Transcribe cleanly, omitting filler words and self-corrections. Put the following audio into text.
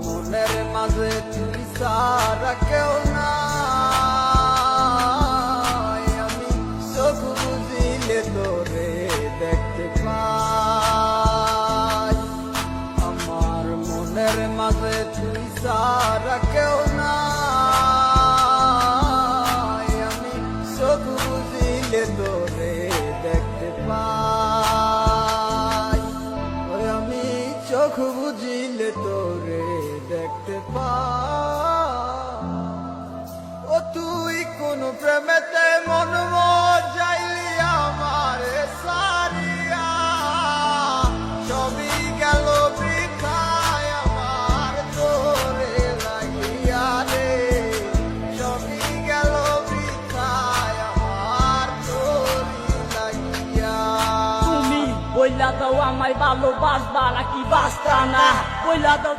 মনের মাঝে তুই সারা কেউ নাই, আমি চোখ বুঝিলে তোরে দেখতে পাই। আমার মনের মাঝে তুই সারা কেউ নাই, আমি চোখ বুঝিলে তোরে দেখতে পাই। আমি চোখ বুঝিলে তোরে দেখতে পাই। ও তুই কোন প্রেমেতে মন যাইলি আমার সারিয়া, সবই গেল বৃথায় আমার তোরে লাগিয়া রে, সবই গেল বৃথায় আমার তোরে লাগিয়া। তুমি বইলা দাও আমায় ভালোবাসবা নাকি বাসতা না, বইলা দাও।